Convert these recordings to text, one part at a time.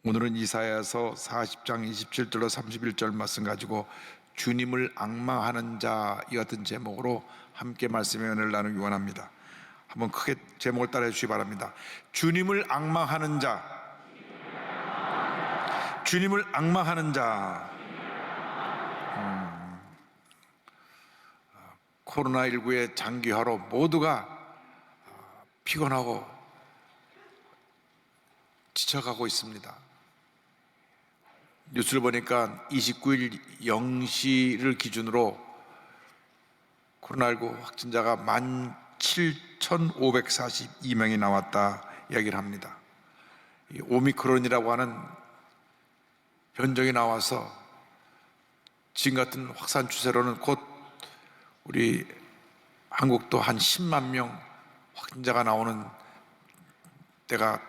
오늘은 이사야서 40장 27절로 31절 말씀 가지고 주님을 앙망하는 자 이 같은 제목으로 함께 말씀의 은혜를 나누기 원합니다. 한번 크게 제목을 따라해 주시기 바랍니다. 주님을 앙망하는 자, 주님을 앙망하는 자. 코로나19의 장기화로 모두가 피곤하고 지쳐가고 있습니다. 뉴스를 보니까 29일 0시를 기준으로 코로나19 확진자가 17,542명이 나왔다 이야기를 합니다. 이 오미크론이라고 하는 변종이 나와서 지금 같은 확산 추세로는 곧 우리 한국도 한 10만 명 확진자가 나오는 때가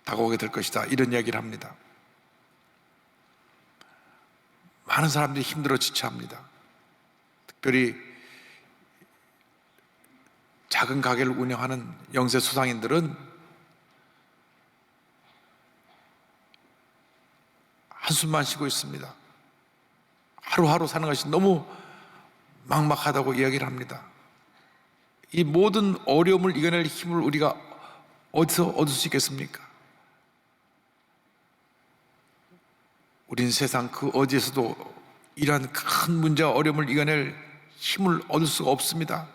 다가오게 될 것이다, 이런 이야기를 합니다. 많은 사람들이 힘들어 지쳐합니다. 특별히 작은 가게를 운영하는 영세 소상인들은 한숨만 쉬고 있습니다. 하루하루 사는 것이 너무 막막하다고 이야기를 합니다. 이 모든 어려움을 이겨낼 힘을 우리가 어디서 얻을 수 있겠습니까? 우린 세상 그 어디에서도 이러한 큰 문제와 어려움을 이겨낼 힘을 얻을 수가 없습니다.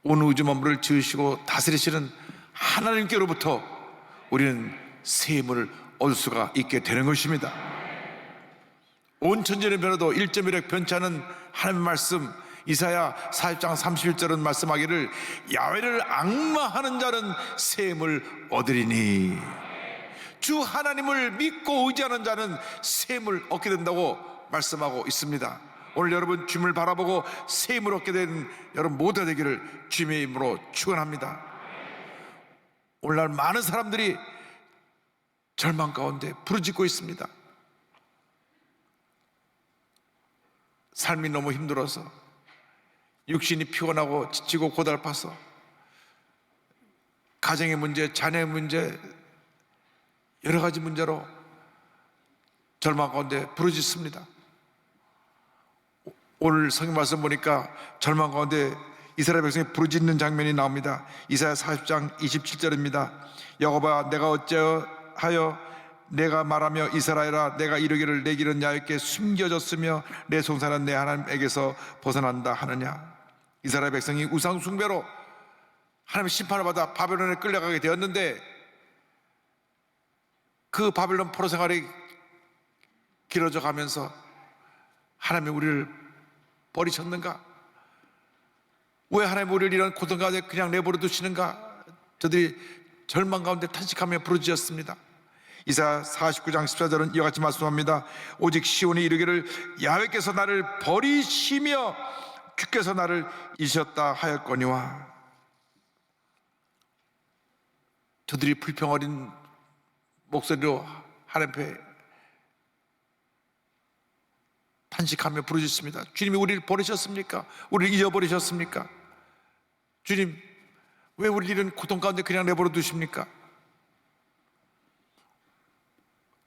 온 우주 만물을 지으시고 다스리시는 하나님께로부터 우리는 새 힘을 얻을 수가 있게 되는 것입니다. 온 천지는 변해도 1.1획 변치 않은 하나님의 말씀, 이사야 40장 31절은 말씀하기를 야훼를 앙망하는 자는 새 힘을 얻으리니, 주 하나님을 믿고 의지하는 자는 새 힘을 얻게 된다고 말씀하고 있습니다. 오늘 여러분 주님을 바라보고 새 힘을 얻게 된 여러분 모두가 되기를 주님의 이름으로 축원합니다. 오늘날 많은 사람들이 절망 가운데 부르짖고 있습니다. 삶이 너무 힘들어서, 육신이 피곤하고 지치고 고달파서 가정의 문제, 자녀의 문제, 여러 가지 문제로 절망 가운데 부르짖습니다. 오늘 성경 말씀 보니까 절망 가운데 이스라엘 백성이 부르짖는 장면이 나옵니다. 이사야 40장 27절입니다. 여호와, 내가 어찌하여 내가 말하며 이스라엘아 내가 이르기를 내 길은 야훼께 숨겨졌으며 내 송사는 내 하나님에게서 벗어난다 하느냐. 이스라엘 백성이 우상 숭배로 하나님의 심판을 받아 바벨론에 끌려가게 되었는데, 그 바벨론 포로 생활이 길어져 가면서 하나님이 우리를 버리셨는가? 왜 하나님이 우리를 이런 고통 가운데 그냥 내버려 두시는가? 저들이 절망 가운데 탄식하며 부르짖었습니다. 이사야 49장 14절은 이와 같이 말씀합니다. 오직 시온이 이르기를 야훼께서 나를 버리시며 주께서 나를 잊으셨다 하였거니와. 저들이 불평 어린 목소리로 하나님 앞에 탄식하며 부르짖습니다. 주님이 우리를 버리셨습니까? 우리를 잊어버리셨습니까? 주님, 왜 우리를 이런 고통 가운데 그냥 내버려 두십니까?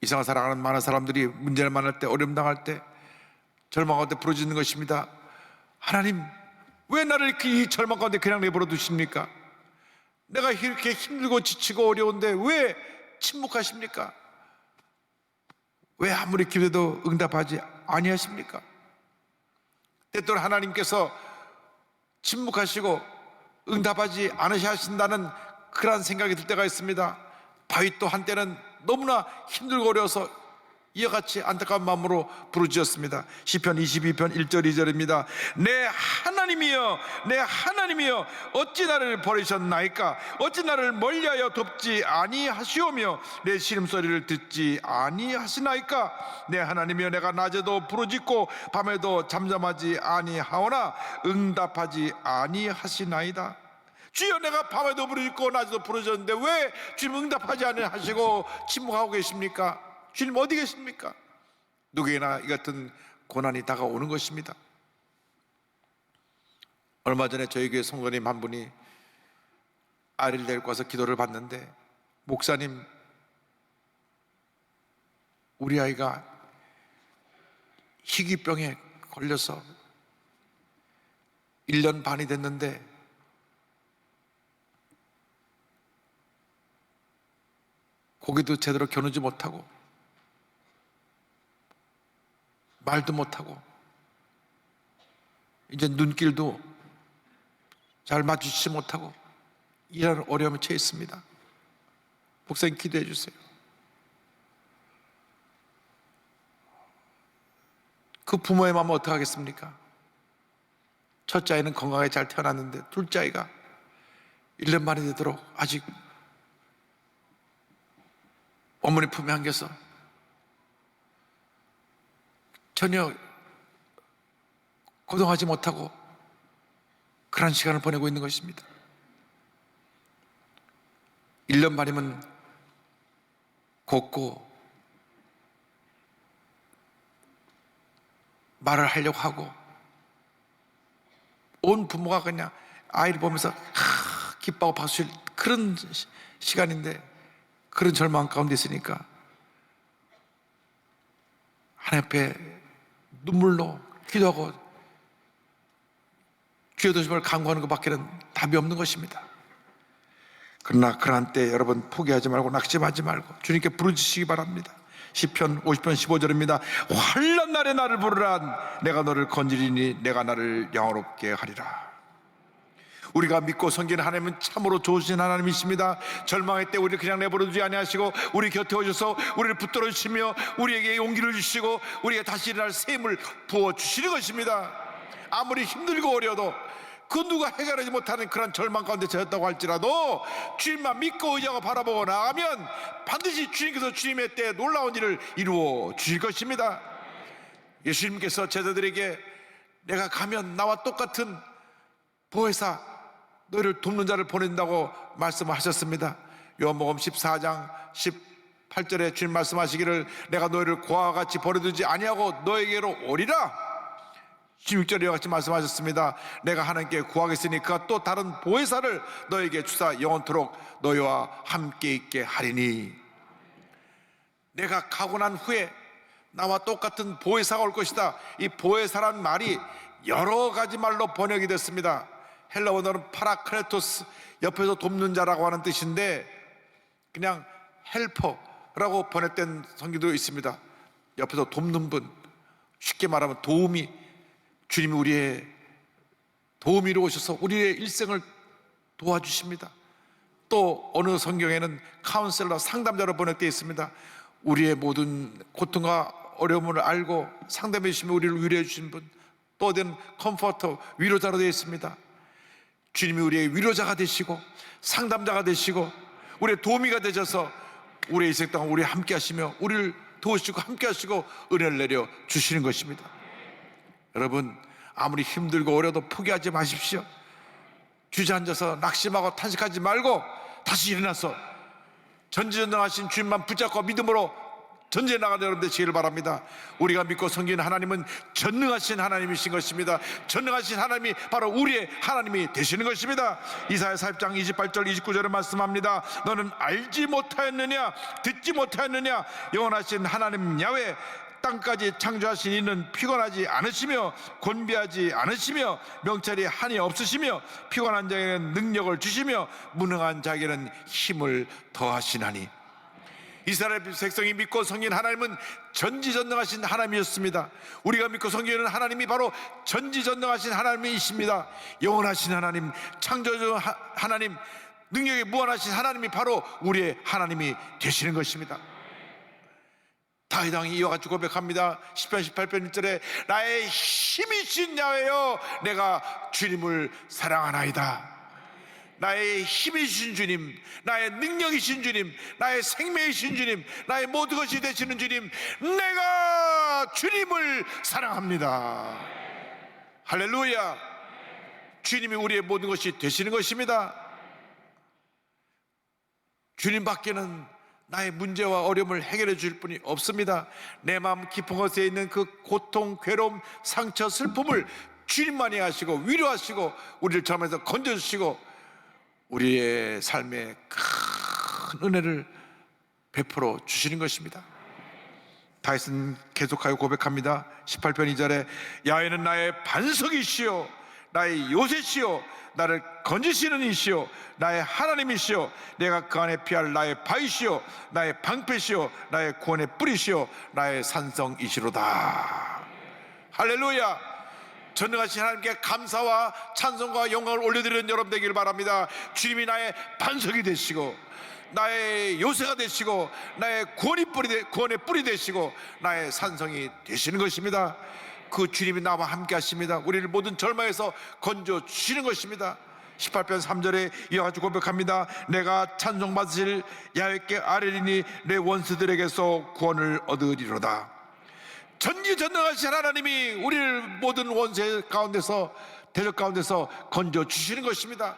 이상한 살아가는 많은 사람들이 문제를 만날 때, 어려움 당할 때 절망 가운데 부르짖는 것입니다. 하나님, 왜 나를 이 절망 가운데 그냥 내버려 두십니까? 내가 이렇게 힘들고 지치고 어려운데 왜 침묵하십니까? 왜 아무리 기도해도 응답하지 아니하십니까? 때때로 하나님께서 침묵하시고 응답하지 않으신다는 그런 생각이 들 때가 있습니다. 바위 또 한때는 너무나 힘들고 어려워서 이와 같이 안타까운 마음으로 부르짖었습니다. 시편 22편 1절 2절입니다. 내 하나님이여, 내 하나님이여, 어찌 나를 버리셨나이까? 어찌 나를 멀리하여 돕지 아니하시오며 내 신음소리를 듣지 아니하시나이까? 내 하나님이여, 내가 낮에도 부르짖고 밤에도 잠잠하지 아니하오나 응답하지 아니하시나이다. 주여, 내가 밤에도 부르짖고 낮에도 부르짖었는데 왜 주님 응답하지 아니하시고 침묵하고 계십니까? 주님 어디 계십니까? 누구에게나 이 같은 고난이 다가오는 것입니다. 얼마 전에 저희 교회 성도님 한 분이 아이를 데리고 와서 기도를 받는데, 목사님, 우리 아이가 희귀병에 걸려서 1년 반이 됐는데 고기도 제대로 겨누지 못하고 말도 못하고 이제 눈길도 잘 마주치지 못하고 이런 어려움에 처해 있습니다. 목사님 기도해 주세요. 그 부모의 마음은 어떻게 하겠습니까? 첫째 아이는 건강하게 잘 태어났는데 둘째 아이가 1년 만이 되도록 아직 어머니 품에 안겨서 전혀 고동하지 못하고 그런 시간을 보내고 있는 것입니다. 1년 만이면 걷고 말을 하려고 하고 온 부모가 그냥 아이를 보면서 기뻐하고 박수칠 그런 시간인데 그런 절망 가운데 있으니까 하나님 앞에 눈물로 기도하고 주의 도심을 간구하는 것밖에는 답이 없는 것입니다. 그러나 그러한 때 여러분 포기하지 말고 낙심하지 말고 주님께 부르짖으시기 바랍니다. 시편 50편 15절입니다. 환난 날에 나를 부르라. 내가 너를 건지리니 내가 나를 영화롭게 하리라. 우리가 믿고 섬기는 하나님은 참으로 좋으신 하나님이십니다. 절망의 때 우리를 그냥 내버려두지 아니하시고 우리 곁에 오셔서 우리를 붙들어 주시며 우리에게 용기를 주시고 우리에게 다시 일어날 새 힘을 부어주시는 것입니다. 아무리 힘들고 어려워도 그 누가 해결하지 못하는 그런 절망 가운데 처했다고 할지라도 주님만 믿고 의지하고 바라보고 나가면 반드시 주님께서 주님의 때에 놀라운 일을 이루어 주실 것입니다. 예수님께서 제자들에게 내가 가면 나와 똑같은 보혜사 너희를 돕는 자를 보낸다고 말씀하셨습니다. 요한복음 14장 18절에 주님 말씀하시기를 내가 너희를 고아와 같이 버려두지 아니하고 너에게로 오리라. 16절에 이와 같이 말씀하셨습니다. 내가 하나님께 구하겠으니 그가 또 다른 보혜사를 너에게 주사 영원토록 너희와 함께 있게 하리니. 내가 가고 난 후에 나와 똑같은 보혜사가 올 것이다. 이 보혜사란 말이 여러 가지 말로 번역이 됐습니다. 헬라 원어는 파라크레토스, 옆에서 돕는 자라고 하는 뜻인데 그냥 헬퍼라고 번역된 성경도 있습니다. 옆에서 돕는 분, 쉽게 말하면 도우미, 주님이 우리의 도우미로 오셔서 우리의 일생을 도와주십니다. 또 어느 성경에는 카운셀러, 상담자로 번역되어 있습니다. 우리의 모든 고통과 어려움을 알고 상담해 주시며 우리를 위로해 주신 분, 또 어디는 컴포터, 위로자로 되어 있습니다. 주님이 우리의 위로자가 되시고 상담자가 되시고 우리의 도우미가 되셔서 우리의 인생 동안 우리와 함께 하시며 우리를 도우시고 함께 하시고 은혜를 내려 주시는 것입니다. 여러분, 아무리 힘들고 어려도 포기하지 마십시오. 주저앉아서 낙심하고 탄식하지 말고 다시 일어나서 전지전능하신 주님만 붙잡고 믿음으로 전쟁에 나가는 여러분들 되시기를 바랍니다. 우리가 믿고 섬기는 하나님은 전능하신 하나님이신 것입니다. 전능하신 하나님이 바로 우리의 하나님이 되시는 것입니다. 이사야 40장 28절 29절에 말씀합니다. 너는 알지 못하였느냐 듣지 못하였느냐 영원하신 하나님 야훼 땅까지 창조하신 이는 피곤하지 않으시며 곤비하지 않으시며 명철이 한이 없으시며 피곤한 자에게는 능력을 주시며 무능한 자에게는 힘을 더하시나니. 이스라엘 백성이 믿고 섬긴 하나님은 전지전능하신 하나님이었습니다. 우리가 믿고 섬기는 하나님이 바로 전지전능하신 하나님이십니다. 영원하신 하나님, 창조주 하나님, 능력이 무한하신 하나님이 바로 우리의 하나님이 되시는 것입니다. 다윗 왕이 이와 같이 고백합니다. 시편 18편 1절에 나의 힘이신 야훼여 내가 주님을 사랑하나이다. 나의 힘이신 주님, 나의 능력이신 주님, 나의 생명이신 주님, 나의 모든 것이 되시는 주님, 내가 주님을 사랑합니다. 할렐루야. 주님이 우리의 모든 것이 되시는 것입니다. 주님 밖에는 나의 문제와 어려움을 해결해 줄 분이 없습니다. 내 마음 깊은 곳에 있는 그 고통, 괴로움, 상처, 슬픔을 주님만이 하시고 위로하시고 우리를 점에서 건져주시고 우리의 삶에 큰 은혜를 베풀어 주시는 것입니다. 다윗은 계속하여 고백합니다. 18편 2절에 야훼는 나의 반석이시요 나의 요새시요 나를 건지시는 이시요 나의 하나님이시요 내가 그 안에 피할 나의 바위시요 나의 방패시요 나의 구원의 뿌리시요 나의 산성이시로다. 할렐루야. 전능하신 하나님께 감사와 찬송과 영광을 올려드리는 여러분 되기를 바랍니다. 주님이 나의 반석이 되시고 나의 요새가 되시고 나의 구원의 뿌리 되시고 나의 산성이 되시는 것입니다. 그 주님이 나와 함께 하십니다. 우리를 모든 절망에서 건져 주시는 것입니다. 18편 3절에 이와 같이 고백합니다. 내가 찬송받으실 야훼께 아뢰리니 내 원수들에게서 구원을 얻으리로다. 전지전능하신 하나님이 우리를 모든 원수 가운데서 대적 가운데서 건져 주시는 것입니다.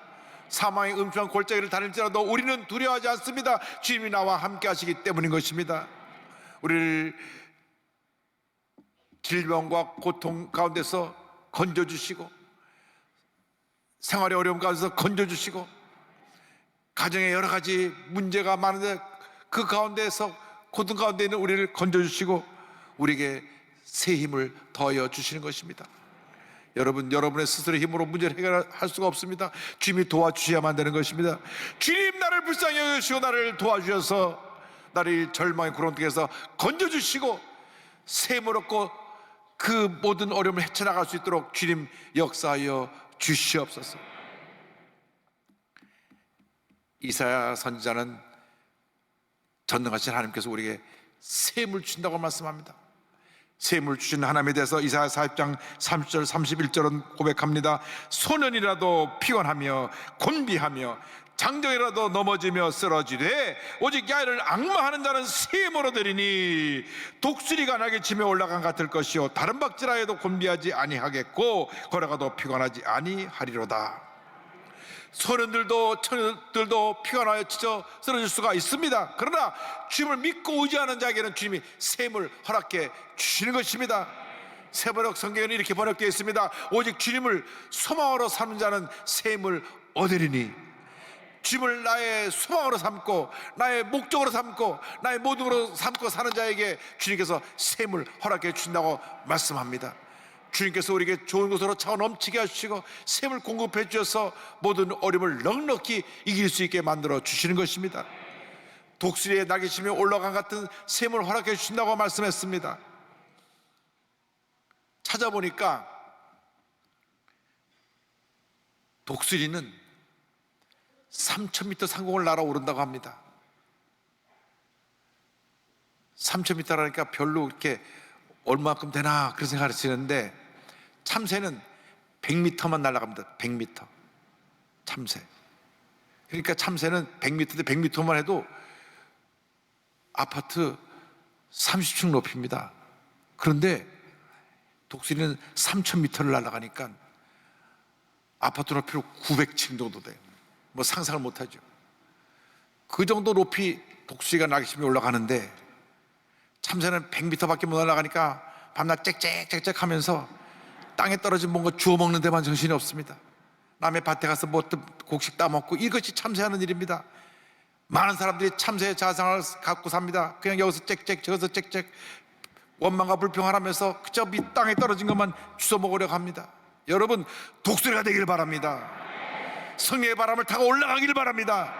사망의 음침한 골짜기를 다닐지라도 우리는 두려워하지 않습니다. 주님이 나와 함께 하시기 때문인 것입니다. 우리를 질병과 고통 가운데서 건져주시고 생활의 어려움 가운데서 건져주시고 가정에 여러 가지 문제가 많은데 그 가운데서 고통 가운데 있는 우리를 건져주시고 우리에게 새 힘을 더하여 주시는 것입니다. 여러분의 스스로의 힘으로 문제를 해결할 수가 없습니다. 주님이 도와주셔야만 되는 것입니다. 주님 나를 불쌍히 여기시고 나를 도와주셔서 나를 절망의 구렁텅이에서 건져주시고 새 힘을 얻고 그 모든 어려움을 헤쳐나갈 수 있도록 주님 역사하여 주시옵소서. 이사야 선지자는 전능하신 하나님께서 우리에게 새 힘을 주신다고 말씀합니다. 새 힘을 주신 하나님에 대해서 이사야 40장 30절 31절은 고백합니다. 소년이라도 피곤하며 곤비하며 장정이라도 넘어지며 쓰러지되 오직 야훼를 앙망하는 자는 새 힘을 얻으리니 독수리가 날개 치며 올라간 같을 것이요 다른 박질하여도 곤비하지 아니하겠고 걸어가도 피곤하지 아니하리로다. 소년들도 처녀들도 피곤하여 지쳐 쓰러질 수가 있습니다. 그러나 주님을 믿고 의지하는 자에게는 주님이 새 힘을 허락해 주시는 것입니다. 세번역 성경에는 이렇게 번역되어 있습니다. 오직 주님을 소망으로 삼는 자는 새 힘을 얻으리니 주님을 나의 소망으로 삼고 나의 목적으로 삼고 나의 모든으로 삼고 사는 자에게 주님께서 새 힘을 허락해 주신다고 말씀합니다. 주님께서 우리에게 좋은 것으로 차고 넘치게 하시고 새 힘을 공급해 주셔서 모든 어려움을 넉넉히 이길 수 있게 만들어 주시는 것입니다. 독수리의 날개치며 올라간 같은 새 힘을 허락해 주신다고 말씀했습니다. 찾아보니까 독수리는 3,000m 상공을 날아오른다고 합니다. 3,000m라니까 별로 이렇게 얼마만큼 되나 그런 생각을 하시는데 참새는 100m만 날아갑니다. 100m 참새. 그러니까 참새는 100m인데 100m만 해도 아파트 30층 높이입니다. 그런데 독수리는 3,000m를 날아가니까 아파트 높이로 900층 정도 돼요. 뭐 상상을 못하죠. 그 정도 높이 독수리가 날개치며 올라가는데 참새는 100m밖에 못 날아가니까 밤낮 짹짹짹짹 하면서 땅에 떨어진 뭔가 주워 먹는 데만 정신이 없습니다. 남의 밭에 가서 뭐 곡식 따먹고 이것이 참새하는 일입니다. 많은 사람들이 참새의 자상을 갖고 삽니다. 그냥 여기서 짹짹 저기서 짹짹 원망과 불평을 하면서 그저 밑 땅에 떨어진 것만 주워 먹으려고 합니다. 여러분 독수리가 되길 바랍니다. 승리의 바람을 타고 올라가길 바랍니다.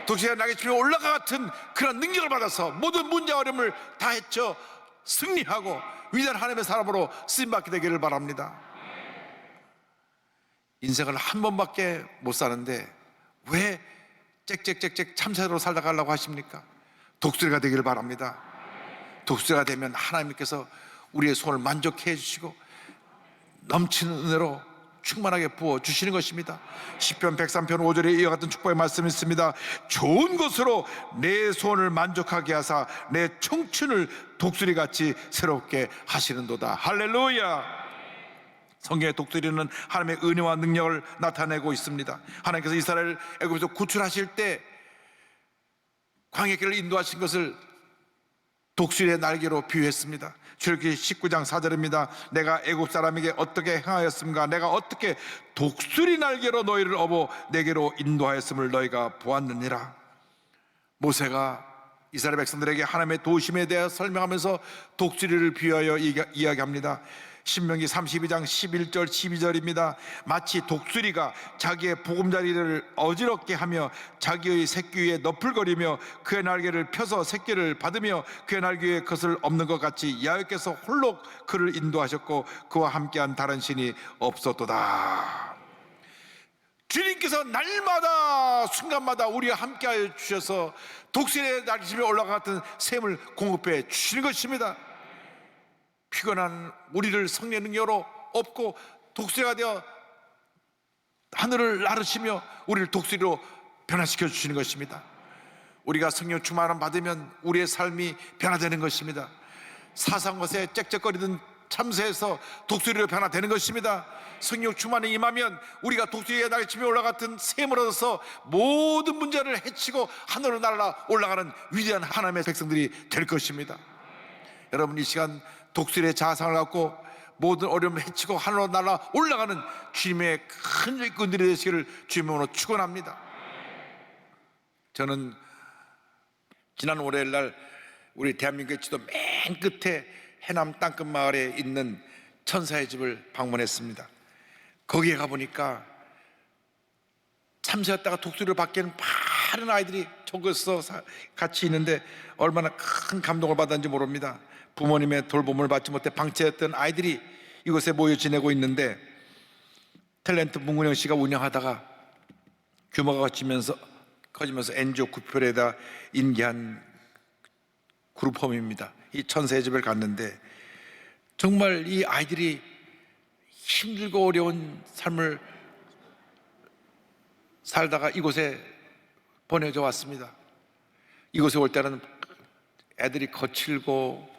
독수리가 날개치며 올라가 같은 그런 능력을 받아서 모든 문제 어려움을 다 헤쳐 승리하고 위대한 하나님의 사람으로 쓰임받게 되기를 바랍니다. 인생을 한 번밖에 못 사는데 왜 짹짹짹짹 참새로 살아가려고 하십니까? 독수리가 되기를 바랍니다. 독수리가 되면 하나님께서 우리의 소원을 만족해 해주시고 넘치는 은혜로 충만하게 부어주시는 것입니다. 시편 103편 5절에 이와 같은 축복의 말씀이 있습니다. 좋은 것으로 내 소원을 만족하게 하사 내 청춘을 독수리같이 새롭게 하시는도다. 할렐루야. 성경의 독수리는 하나님의 은혜와 능력을 나타내고 있습니다. 하나님께서 이스라엘을 애굽에서 구출하실 때 광야길을 인도하신 것을 독수리의 날개로 비유했습니다. 출애굽기 19장 4절입니다. 내가 애굽 사람에게 어떻게 행하였습니까? 내가 어떻게 독수리 날개로 너희를 업어 내게로 인도하였음을 너희가 보았느니라. 모세가 이스라엘 백성들에게 하나님의 도우심에 대해 설명하면서 독수리를 비유하여 이야기합니다. 신명기 32장 11절 12절입니다. 마치 독수리가 자기의 보금자리를 어지럽게 하며 자기의 새끼 위에 너풀거리며 그의 날개를 펴서 새끼를 받으며 그의 날개 위에 것을 엎는 것 같이 야훼께서 홀로 그를 인도하셨고 그와 함께한 다른 신이 없었도다. 주님께서 날마다 순간마다 우리와 함께하여 주셔서 독수리의 날개심에 올라갔던 샘을 공급해 주시는 것입니다. 피곤한 우리를 성령의 능력으로 업고 독수리가 되어 하늘을 나르시며 우리를 독수리로 변화시켜 주시는 것입니다. 우리가 성령 충만함 받으면 우리의 삶이 변화되는 것입니다. 사상 것에 짹짹거리던 참새에서 독수리로 변화되는 것입니다. 성령 충만에 임하면 우리가 독수리의 날개침에 올라갔던 샘을 얻어서 모든 문제를 해치고 하늘로 날아 올라가는 위대한 하나님의 백성들이 될 것입니다. 여러분, 이 시간 독수리의 자상을 갖고 모든 어려움을 해치고 하늘로 날아 올라가는 주님의 큰 일꾼들이 되시기를 주님으로 축원합니다. 저는 지난 월요일 날 우리 대한민국의 지도 맨 끝에 해남 땅끝 마을에 있는 천사의 집을 방문했습니다. 거기에 가보니까 참새였다가 독수리로 바뀌는 많은 아이들이 저기서 같이 있는데 얼마나 큰 감동을 받았는지 모릅니다. 부모님의 돌봄을 받지 못해 방치했던 아이들이 이곳에 모여 지내고 있는데, 탤런트 문근영 씨가 운영하다가 규모가 커지면서 NGO 구별에다 인계한 그룹홈입니다. 이 천사의 집을 갔는데 정말 이 아이들이 힘들고 어려운 삶을 살다가 이곳에 보내져 왔습니다. 이곳에 올 때는 애들이 거칠고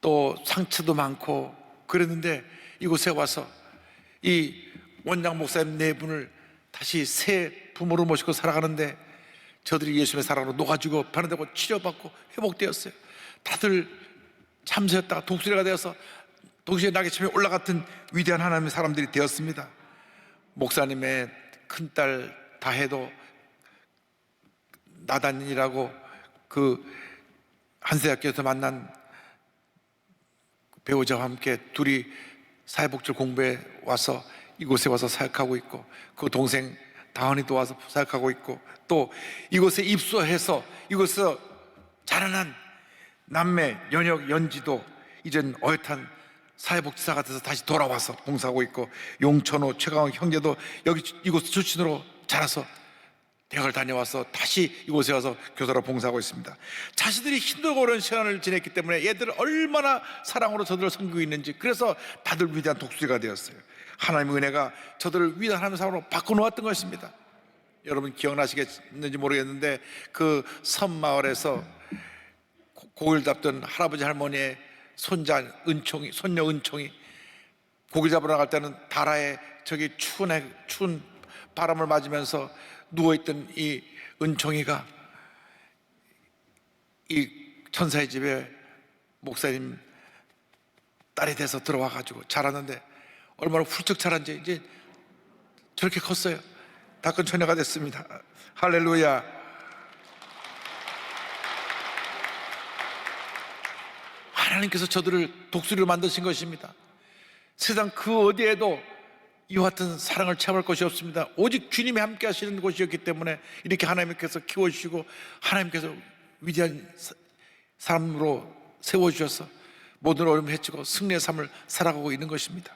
또 상처도 많고 그랬는데 이곳에 와서 이 원장 목사님 네 분을 다시 새 부모로 모시고 살아가는데 저들이 예수님의 사랑으로 녹아지고 변화되고 치료받고 회복되었어요. 다들 참새였다가 독수리가 되어서 독수리의 날개침에 올라갔던 위대한 하나님의 사람들이 되었습니다. 목사님의 큰딸 다혜도 나단이라고 그 한세학교에서 만난 배우자와 함께 둘이 사회복지를 공부해 와서 이곳에 와서 사역하고 있고, 그 동생 다은이도 와서 사역하고 있고, 또 이곳에 입소해서 이곳에서 자라난 남매 연혁 연지도 이젠 어엿한 사회복지사가 돼서 다시 돌아와서 봉사하고 있고, 용천호 최강욱 형제도 여기 이곳 출신으로 자라서 대학을 다녀와서 다시 이곳에 와서 교사로 봉사하고 있습니다. 자신들이 힘들고 어려운 시간을 지냈기 때문에 얘들을 얼마나 사랑으로 저들을 섬기고 있는지, 그래서 다들 위대한 독수리가 되었어요. 하나님의 은혜가 저들을 위대한 하나님의 사람으로 바꿔놓았던 것입니다. 여러분 기억나시겠는지 모르겠는데 그 섬마을에서 고기를 잡던 할아버지 할머니의 손자 은총이, 손녀 은총이 고기 잡으러 나갈 때는 다라에 저기 추운 바람을 맞으면서 누워있던 이 은총이가 이 천사의 집에 목사님 딸이 돼서 들어와가지고 자랐는데 얼마나 훌쩍 자란지 이제 저렇게 컸어요. 다 큰 처녀가 됐습니다. 할렐루야. 하나님께서 저들을 독수리로 만드신 것입니다. 세상 그 어디에도 이와 같은 사랑을 체험할 것이 없습니다. 오직 주님이 함께 하시는 곳이었기 때문에 이렇게 하나님께서 키워주시고 하나님께서 위대한 사람으로 세워주셔서 모든 어려움을 헤치고 승리의 삶을 살아가고 있는 것입니다.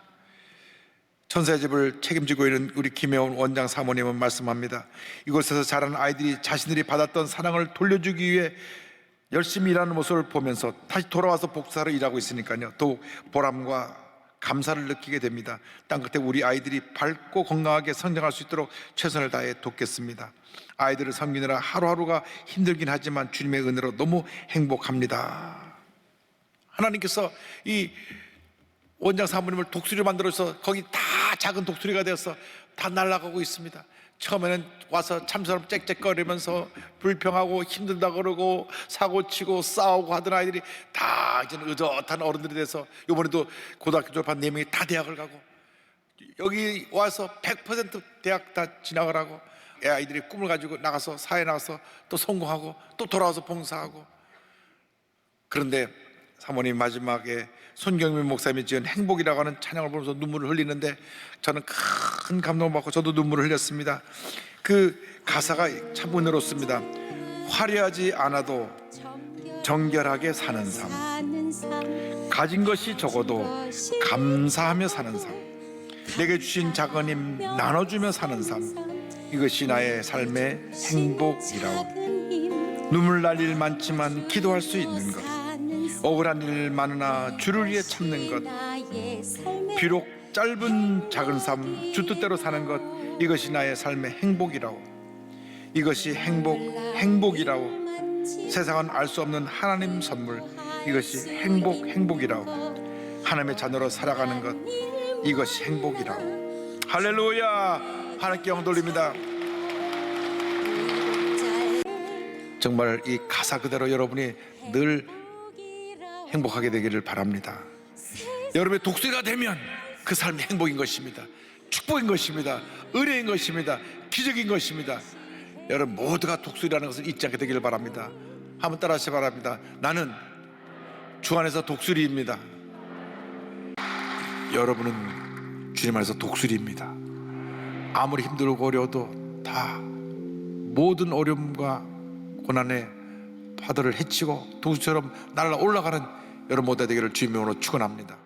천사의 집을 책임지고 있는 우리 김혜원 원장 사모님은 말씀합니다. 이곳에서 자란 아이들이 자신들이 받았던 사랑을 돌려주기 위해 열심히 일하는 모습을 보면서 다시 돌아와서 복사로 일하고 있으니까요, 더욱 보람과 감사를 느끼게 됩니다. 땅끝에 우리 아이들이 밝고 건강하게 성장할 수 있도록 최선을 다해 돕겠습니다. 아이들을 섬기느라 하루하루가 힘들긴 하지만 주님의 은혜로 너무 행복합니다. 하나님께서 이 원장 사모님을 독수리로 만들어서 거기 다 작은 독수리가 되어서 다 날아가고 있습니다. 처음에는 와서 참처럼 짹짹거리면서 불평하고 힘들다 그러고 사고치고 싸우고 하던 아이들이 다 이제는 의젓한 어른들이 돼서 이번에도 고등학교 졸업한 4명이 다 대학을 가고, 여기 와서 100% 대학 다 진학을 하고, 아이들이 꿈을 가지고 나가서 사회에 나가서 또 성공하고 또 돌아와서 봉사하고. 그런데 사모님 마지막에 손경민 목사님이 지은 행복이라고 하는 찬양을 보면서 눈물을 흘리는데 저는 큰 감동을 받고 저도 눈물을 흘렸습니다. 그 가사가 참 은혜롭습니다. 화려하지 않아도 정결하게 사는 삶, 가진 것이 적어도 감사하며 사는 삶, 내게 주신 작은 힘 나눠주며 사는 삶, 이것이 나의 삶의 행복이라오. 눈물 날 일 많지만 기도할 수 있는 것, 억울한 일 많으나 주를 위해 참는 것, 비록 짧은 작은 삶 주 뜻대로 사는 것, 이것이 나의 삶의 행복이라오. 이것이 행복이라오. 세상은 알 수 없는 하나님 선물, 이것이 행복이라오. 하나님의 자녀로 살아가는 것, 이것이 행복이라오. 할렐루야. 하나님께 영광 돌립니다. 정말 이 가사 그대로 여러분이 늘 행복하게 되기를 바랍니다. 여러분의 독수리가 되면 그 삶이 행복인 것입니다. 축복인 것입니다. 은혜인 것입니다. 기적인 것입니다. 여러분 모두가 독수리라는 것을 잊지 않게 되기를 바랍니다. 한번 따라하시기 바랍니다. 나는 주 안에서 독수리입니다. 여러분은 주님 안에서 독수리입니다. 아무리 힘들고 어려워도 다 모든 어려움과 고난의 파도를 헤치고 독수리처럼 날아 올라가는 여러분 모두 되기를 주님으로 축원합니다.